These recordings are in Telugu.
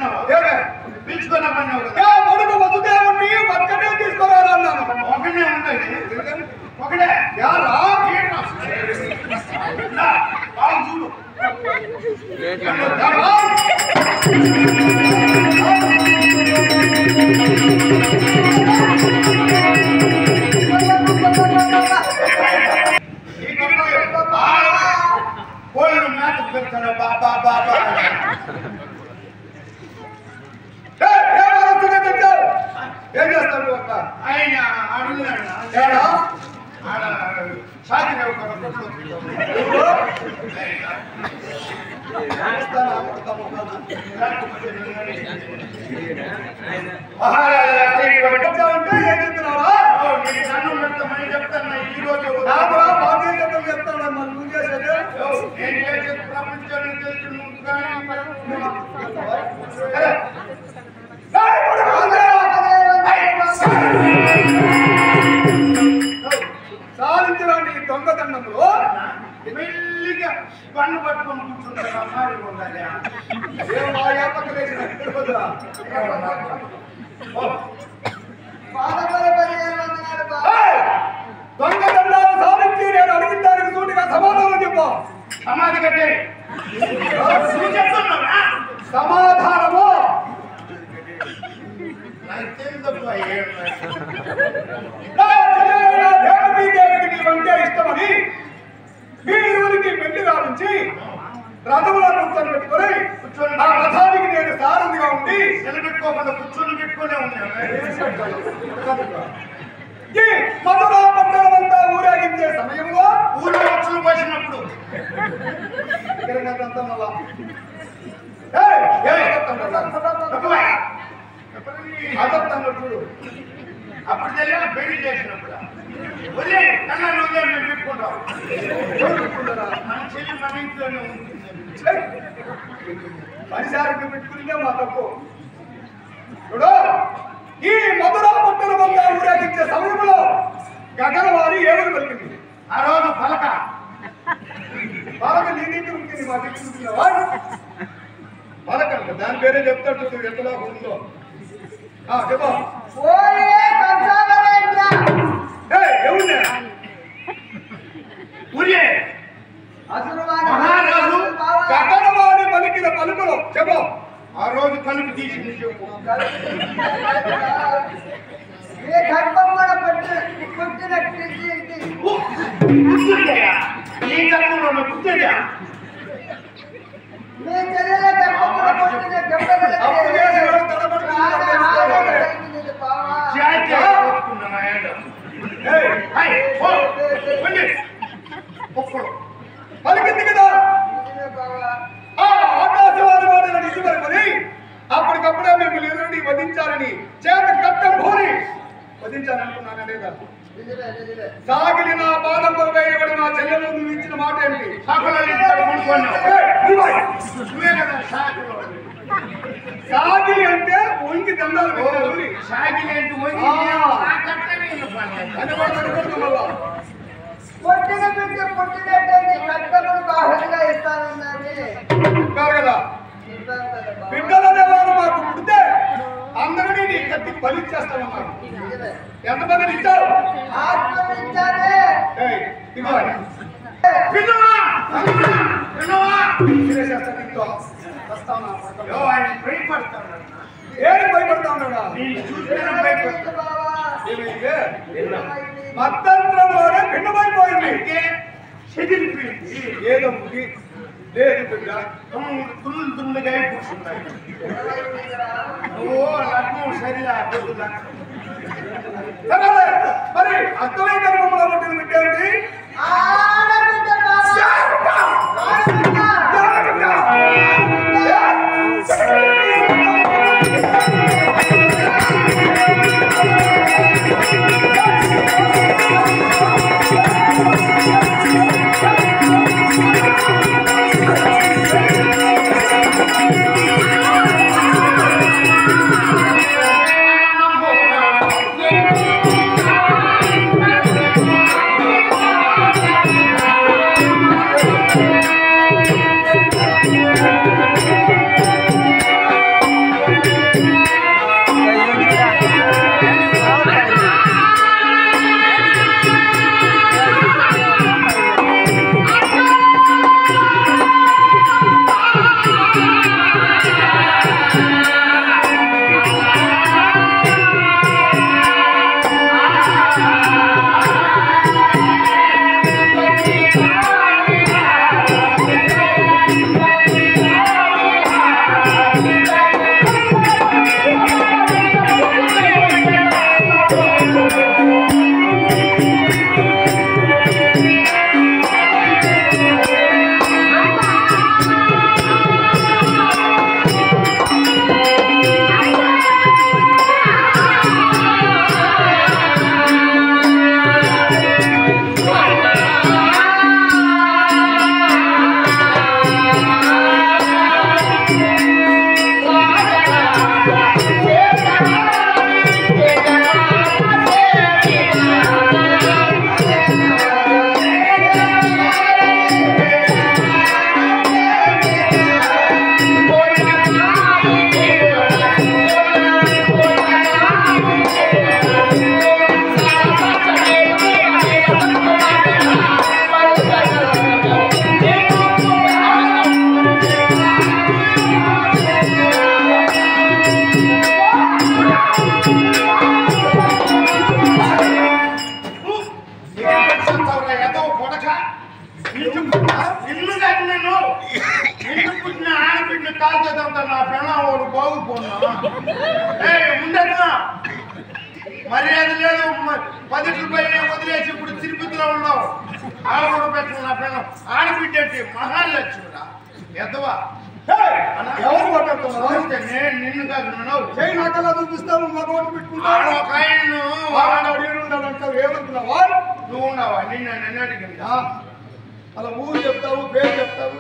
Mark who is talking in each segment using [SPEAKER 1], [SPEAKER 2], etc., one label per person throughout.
[SPEAKER 1] అంటున్నావు పిలుచుకున్నామన్నావు కదా
[SPEAKER 2] కొడుకు వసుదేవుడిని ఒక్కటే తీసుకురాలన్నాను.
[SPEAKER 1] ఒకటే ఉండదు ఒకటే బాగు చూడు కోళ్ళు మేతకు పెడతాను బాబా బాబా
[SPEAKER 2] ఏం చేస్తాడు
[SPEAKER 1] ఆయన అడుగున్నాడు సాధ్యం మహారాజా చెప్తాను ఈ రోజు
[SPEAKER 2] చెప్తాను నువ్వు చేసేది
[SPEAKER 1] నేను చేసే ప్రపంచాన్ని తెలుసు
[SPEAKER 2] సాధించిన నీ దొంగతనంలో
[SPEAKER 1] మెల్లిగా పన్ను పట్టుకొని కూర్చుంటా మారి ఉండాలి
[SPEAKER 2] దొంగతనాలు సాధించి నేను అడిగిన దానికి సూటిగా సమాధానం చెప్పు.
[SPEAKER 1] సమాధి కట్టే
[SPEAKER 2] సమాధానము దేవతీదేవికి నీవంటే ఇష్టమని మీ ఊరికి పెళ్లి గావించి రథములో కూర్చొని పెట్టుకొని ఆ రథానికి నేను సారథిగా ఉండి
[SPEAKER 1] నిలబెట్టుకోకుండా కూర్చొని పెట్టుకునే ఉన్నాను
[SPEAKER 2] ఈ మధురా పట్టణమంతా ఊరేగించే సమయంలో
[SPEAKER 1] ఊళ్ళో వచ్చులు పోసినప్పుడు
[SPEAKER 2] చూడు
[SPEAKER 1] అప్పుడు తెలియదు పెళ్లి చేసినప్పుడు వదిలే కన్నాను వదిలే మేము పెట్టుకుంటాం మన చెల్లి మన ఇంట్లోనే ఉంటుంది
[SPEAKER 2] పరిసారికి పెట్టుకుంటే మా తప్పు. చూడు ఈ మధురా పట్టణమంతా ఊరేగించే సమయంలో గగనవారి ఏమని పలికింది.
[SPEAKER 1] ఆ రోజు పలక
[SPEAKER 2] నీ నీటి ఉంటుంది మా తిట్టుకుంటున్నావా పలకంట దాని పేరే చెప్తాడు చూడు ఎంతలా ఉందో చెప్పు
[SPEAKER 1] మహారాజు
[SPEAKER 2] గగనవారి పలికిన పలుకులు చెప్పు.
[SPEAKER 1] ఆ రోజు కలుపు తీసి చెప్పు ఈ గర్భంలో గుర్తుందా
[SPEAKER 2] పలికింది కదా ఆకాశవాణి మాటలు నిజమని అప్పటికప్పుడే మిమ్మల్ని ఎదురుని వధించాలని చేత కట్టం భూని వధించాలనుకున్నాను లేదా సాగిలి నా పాదంపై వేయబడి నా చెల్లెలు నువ్వు ఇచ్చిన మాట ఏంటి సాగిలి అంటే ఒంగి దండాలు
[SPEAKER 1] సాగిలి అంటే
[SPEAKER 2] కదా బిడ్డలనే వారు మాకు పుడితే అందరినీ నీ కత్తికి బలిచ్చేస్తామన్నారు. ఎంతమందిని ఇచ్చారు? ఏమి భయపడతా ఉన్నాడా? మతంత్రంలోనే భిన్నమైపోయింది. ఏదో లేదు బిడ్డ
[SPEAKER 1] దుమ్ముగా అయిపోతున్నాయి. ఓ లగ్నం సరిగా
[SPEAKER 2] మరి అర్థమై గర్భంలో పుట్టిన బిడ్డ ఏంటి?
[SPEAKER 1] ముందన్నా మర్యాద లేదు 10 రూపాయలు వదిలేసి ఇప్పుడు తిరుపతిలో ఉన్నావు ఆడగొడ పెట్టిన నా పిల్లలు ఆడబిడ్డేంటి మహాలక్ష్మిరా ఎద్దవా
[SPEAKER 2] ఎవరు మాట్లాడుతున్నావు
[SPEAKER 1] నేను నిన్ను కాదు
[SPEAKER 2] చేయి నాకల్లా చూపిస్తాను మగవాడు పెట్టుకుంటాను
[SPEAKER 1] ఒక ఆయన్ను
[SPEAKER 2] అంటావు ఏమనుకున్నావా
[SPEAKER 1] నువ్వు ఉన్నావా నిన్ను అడిగింది
[SPEAKER 2] అలా ఊరు చెప్తావు పేరు చెప్తావు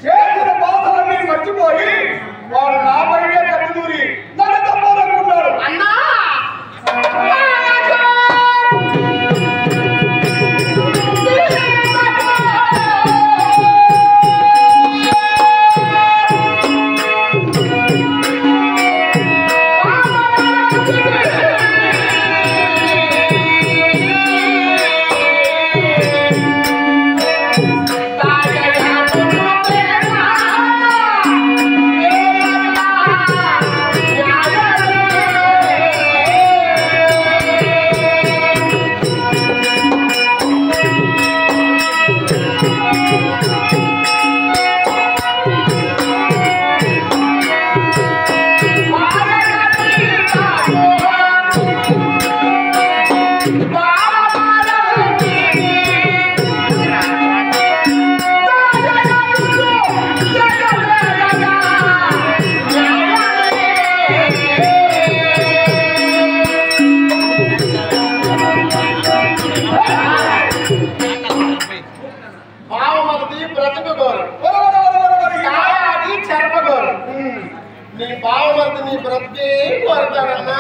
[SPEAKER 2] చేసిన బాధలన్నీ మర్చిపోయి వాడు నాపైనే కట్టుదూరి నన్ను తప్పాలనుకున్నాడు అన్నా నీ బావమర్ది నీ బ్రతికే కోరుతాడన్నా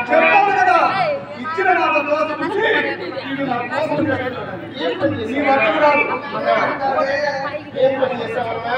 [SPEAKER 2] చెప్పాను కదా ఇచ్చిన నాతో దోషించి ఏం పని చేశావన్నా